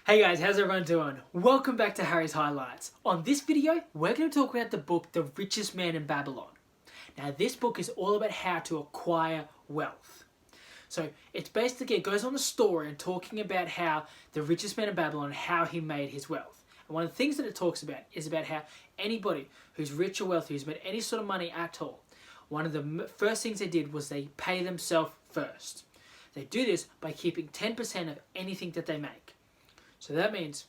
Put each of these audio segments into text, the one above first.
Hey guys, how's everyone doing? Welcome back to Harry's Highlights. On this video, we're going to talk about the book, The Richest Man in Babylon. Now this book is all about how to acquire wealth. So it goes on the story and talking about how the richest man in Babylon, how he made his wealth. And one of the things that it talks about is about how anybody who's rich or wealthy, who's made any sort of money at all, one of the first things they did was they pay themselves first. They do this by keeping 10% of anything that they make. So that means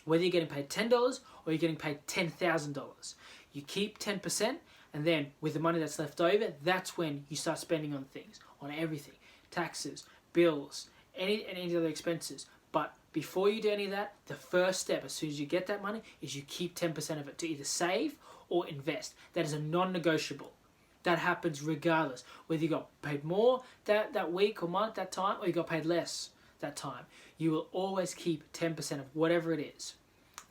whether you're getting paid $10 or you're getting paid $10,000, you keep 10%, and then with the money that's left over, that's when you start spending on things, on everything, taxes, bills, any other expenses. But before you do any of that, the first step, as soon as you get that money, is you keep 10% of it to either save or invest. That is a non-negotiable. That happens regardless, whether you got paid more that week or month, that time, or you got paid less that time. You will always keep 10% of whatever it is.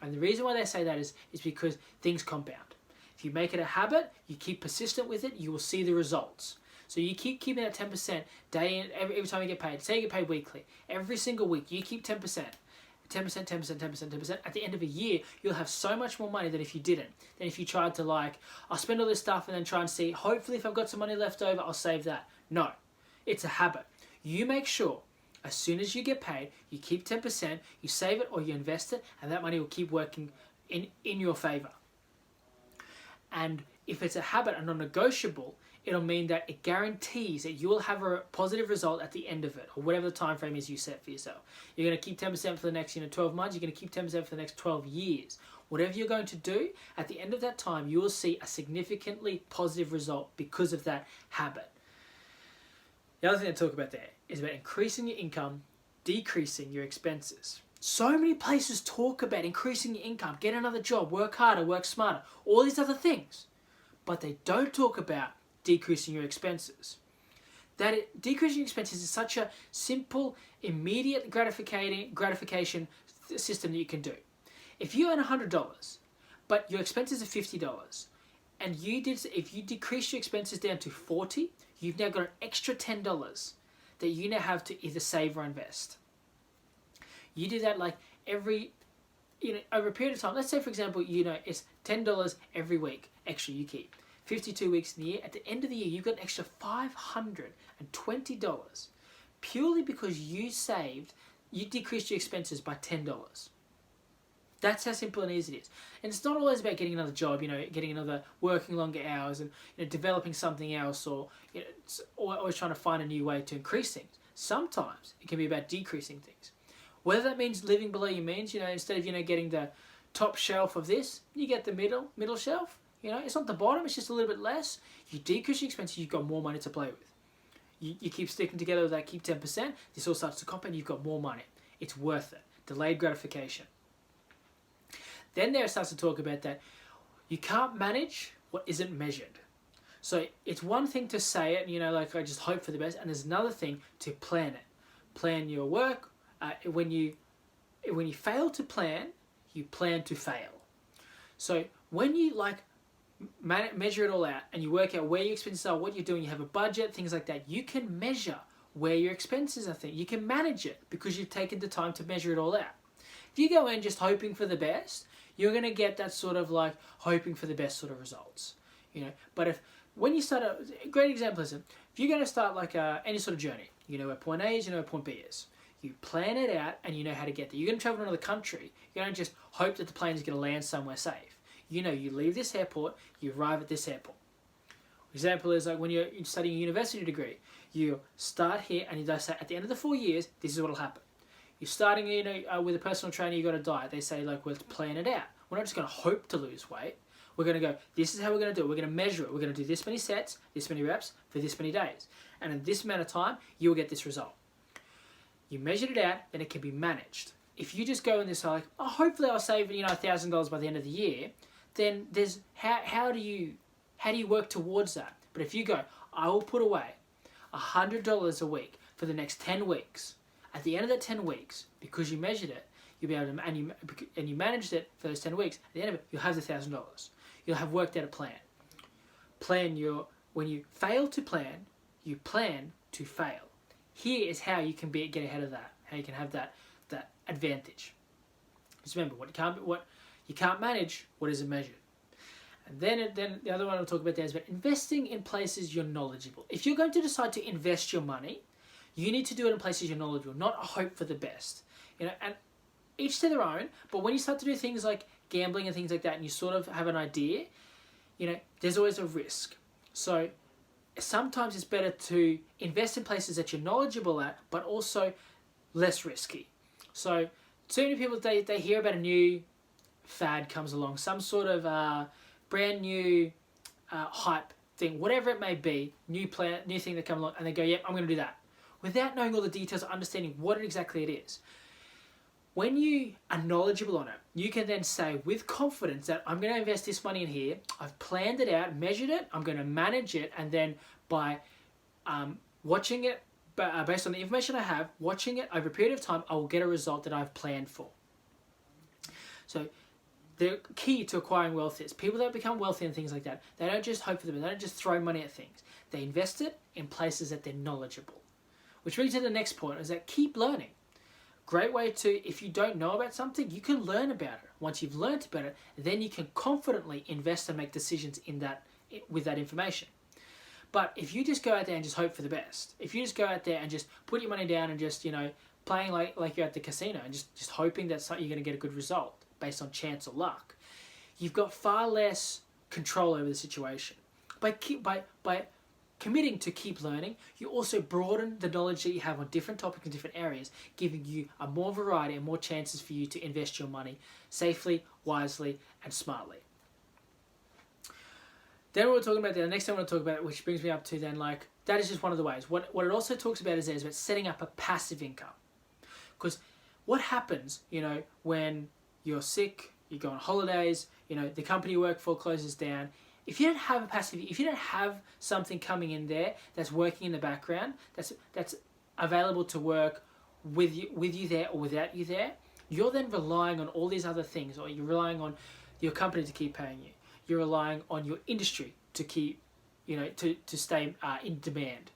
And the reason why they say that is because things compound. If you make it a habit, you keep persistent with it, you will see the results. So you keep keeping that 10% day in, every time you get paid. Say you get paid weekly. Every single week, you keep 10%. 10%, 10%, 10%, 10%. At the end of a year, you'll have so much more money than if you didn't. Than if you tried to I'll spend all this stuff and then try and see, hopefully if I've got some money left over, I'll save that. No, it's a habit. You make sure as soon as you get paid, you keep 10%, you save it or you invest it, and that money will keep working in your favor. And if it's a habit and non-negotiable, it'll mean that it guarantees that you will have a positive result at the end of it, or whatever the time frame is you set for yourself. You're going to keep 10% for the next 12 months, you're going to keep 10% for the next 12 years. Whatever you're going to do, at the end of that time, you will see a significantly positive result because of that habit. The other thing to talk about there is about increasing your income, decreasing your expenses. So many places talk about increasing your income, get another job, work harder, work smarter, all these other things. But they don't talk about decreasing your expenses. Decreasing your expenses is such a simple, immediate gratification system that you can do. If you earn $100, but your expenses are $50, and if you decrease your expenses down to $40, you've now got an extra $10 that you now have to either save or invest. You do that over a period of time. Let's say, for example, it's $10 every week extra you keep. 52 weeks in the year. At the end of the year, you've got an extra $520 purely because you decreased your expenses by $10. That's how simple and easy it is. And it's not always about getting another job, working longer hours and developing something else, or always trying to find a new way to increase things. Sometimes it can be about decreasing things. Whether that means living below your means, instead of getting the top shelf of this, you get the middle shelf. It's not the bottom, it's just a little bit less. You decrease your expenses, you've got more money to play with. You keep sticking together with that, keep 10%, this all starts to compound, you've got more money. It's worth it. Delayed gratification. Then there it starts to talk about that you can't manage what isn't measured. So it's one thing to say it, I just hope for the best, and there's another thing to plan it. Plan your work. When you fail to plan, you plan to fail. So when you measure it all out and you work out where your expenses are, what you're doing, you have a budget, things like that, you can measure where your expenses are. You can manage it because you've taken the time to measure it all out. If you go in just hoping for the best, you're going to get that sort of hoping for the best sort of results. But when you start a great example is if you're going to start any sort of journey, where point A is, where point B is. You plan it out and you know how to get there. You're going to travel to another country. You don't just hope that the plane is going to land somewhere safe. You leave this airport, you arrive at this airport. Example is when you're studying a university degree. You start here and you say at the end of the 4 years, this is what will happen. You're starting with a personal trainer, you've got a diet. They say let's plan it out. We're not just going to hope to lose weight. We're going to go, this is how we're going to do it. We're going to measure it. We're going to do this many sets, this many reps, for this many days. And in this amount of time, you will get this result. You measured it out, then it can be managed. If you just go in this hopefully I'll save $1,000 by the end of the year, then there's how do you work towards that? But if you go, I will put away $100 a week for the next 10 weeks. At the end of that 10 weeks, because you measured it, you'll be able to, and you managed it for those 10 weeks. At the end of it, you'll have the $1,000. You'll have worked out a plan. When you fail to plan, you plan to fail. Here is how you can get ahead of that. How you can have that advantage. Just remember, what you can't manage, what isn't measured. And then the other one I'll talk about there is about investing in places you're knowledgeable. If you're going to decide to invest your money, you need to do it in places you're knowledgeable, not hope for the best. And each to their own, but when you start to do things like gambling and things like that, and you sort of have an idea, there's always a risk. So sometimes it's better to invest in places that you're knowledgeable at, but also less risky. So many people, they hear about a new fad comes along, some sort of brand new hype thing, whatever it may be, new thing that comes along, and they go, yep, I'm going to do that, without knowing all the details or understanding what exactly it is. When you are knowledgeable on it, you can then say with confidence that I'm going to invest this money in here, I've planned it out, measured it, I'm going to manage it, and then by watching it, based on the information I have, watching it over a period of time, I will get a result that I've planned for. So the key to acquiring wealth is people that become wealthy and things like that, they don't just hope for them, they don't just throw money at things. They invest it in places that they're knowledgeable. Which brings to the next point, is that keep learning. Great way to, if you don't know about something, you can learn about it. Once you've learned about it, then you can confidently invest and make decisions with that information. But if you just go out there and just hope for the best, if you just go out there and just put your money down and just, playing like you're at the casino and just hoping that you're going to get a good result based on chance or luck, you've got far less control over the situation. By committing to keep learning, you also broaden the knowledge that you have on different topics and different areas, giving you a more variety and more chances for you to invest your money safely, wisely, and smartly. Then we're talking about the next thing I want to talk about, which brings me up to then, that is just one of the ways. What it also talks about is about setting up a passive income. Because what happens, when you're sick, you go on holidays, the company you work for closes down. If you don't have a passive, if you don't have something coming in there that's working in the background, that's available to work with you there or without you there, you're then relying on all these other things, or you're relying on your company to keep paying you. You're relying on your industry to keep, to stay in demand,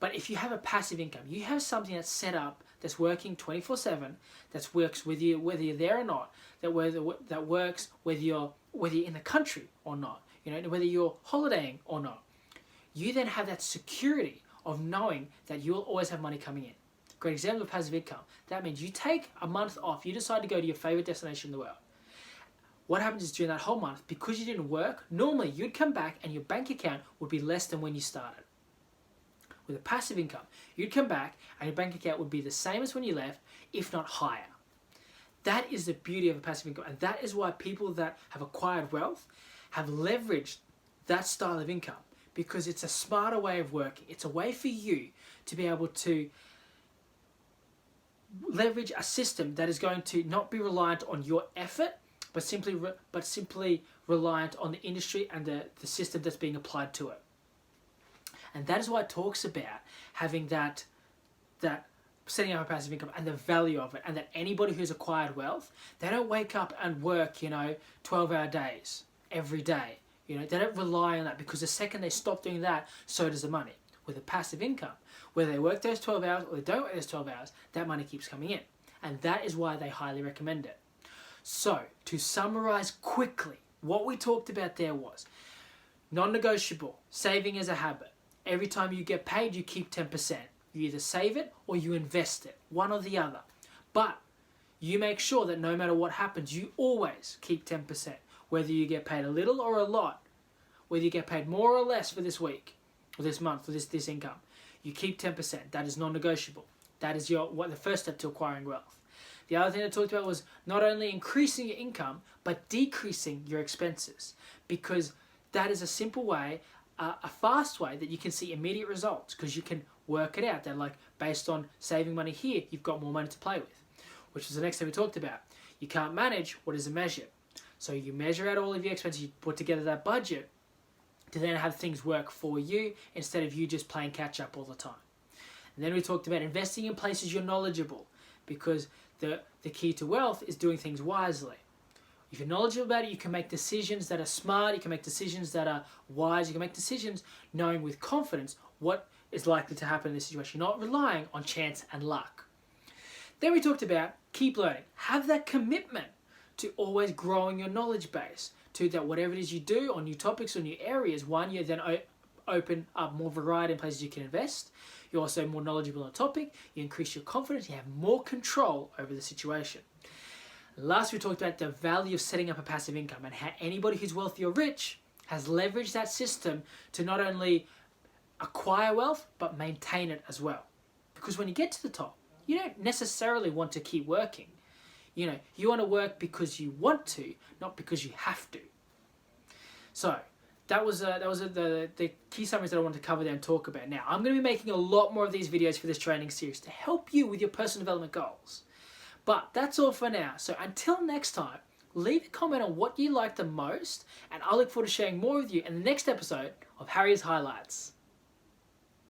But if you have a passive income, you have something that's set up, that's working 24/7, that works with you whether you're there or not, that works whether you're in the country or not, whether you're holidaying or not. You then have that security of knowing that you'll always have money coming in. Great example of passive income. That means you take a month off, you decide to go to your favorite destination in the world. What happens is during that whole month, because you didn't work, normally you'd come back and your bank account would be less than when you started. With a passive income, you'd come back and your bank account would be the same as when you left, if not higher. That is the beauty of a passive income, and that is why people that have acquired wealth have leveraged that style of income, because it's a smarter way of working. It's a way for you to be able to leverage a system that is going to not be reliant on your effort, but simply reliant on the industry and the system that's being applied to it. And that is why it talks about having that setting up a passive income and the value of it, and that anybody who's acquired wealth, they don't wake up and work 12-hour days every day. They don't rely on that, because the second they stop doing that, so does the money. With a passive income, whether they work those 12 hours or they don't work those 12 hours, that money keeps coming in, and that is why they highly recommend it. So to summarize quickly, what we talked about there was non-negotiable, saving as a habit. Every time you get paid, you keep 10%. You either save it or you invest it, one or the other. But you make sure that no matter what happens, you always keep 10%. Whether you get paid a little or a lot, whether you get paid more or less for this week, or this month, or this income, you keep 10%. That is non-negotiable. That is the first step to acquiring wealth. The other thing I talked about was not only increasing your income, but decreasing your expenses. Because that is a simple way, a fast way that you can see immediate results, because you can work it out. That based on saving money here, you've got more money to play with, which is the next thing we talked about. You can't manage what is measured. So you measure out all of your expenses, you put together that budget to then have things work for you instead of you just playing catch up all the time. And then we talked about investing in places you're knowledgeable, because the key to wealth is doing things wisely. If you're knowledgeable about it, you can make decisions that are smart, you can make decisions that are wise, you can make decisions knowing with confidence what is likely to happen in this situation, not relying on chance and luck. Then we talked about keep learning. Have that commitment to always growing your knowledge base. To that whatever it is you do on new topics or new areas, one, you then open up more variety in places you can invest. You're also more knowledgeable on a topic. You increase your confidence. You have more control over the situation. Last, we talked about the value of setting up a passive income and how anybody who's wealthy or rich has leveraged that system to not only acquire wealth, but maintain it as well. Because when you get to the top, you don't necessarily want to keep working. You know, you want to work because you want to, not because you have to. So, that was the key summaries that I wanted to cover there and talk about. Now, I'm going to be making a lot more of these videos for this training series to help you with your personal development goals. But that's all for now. So until next time, leave a comment on what you like the most, and I look forward to sharing more with you in the next episode of Harry's Highlights.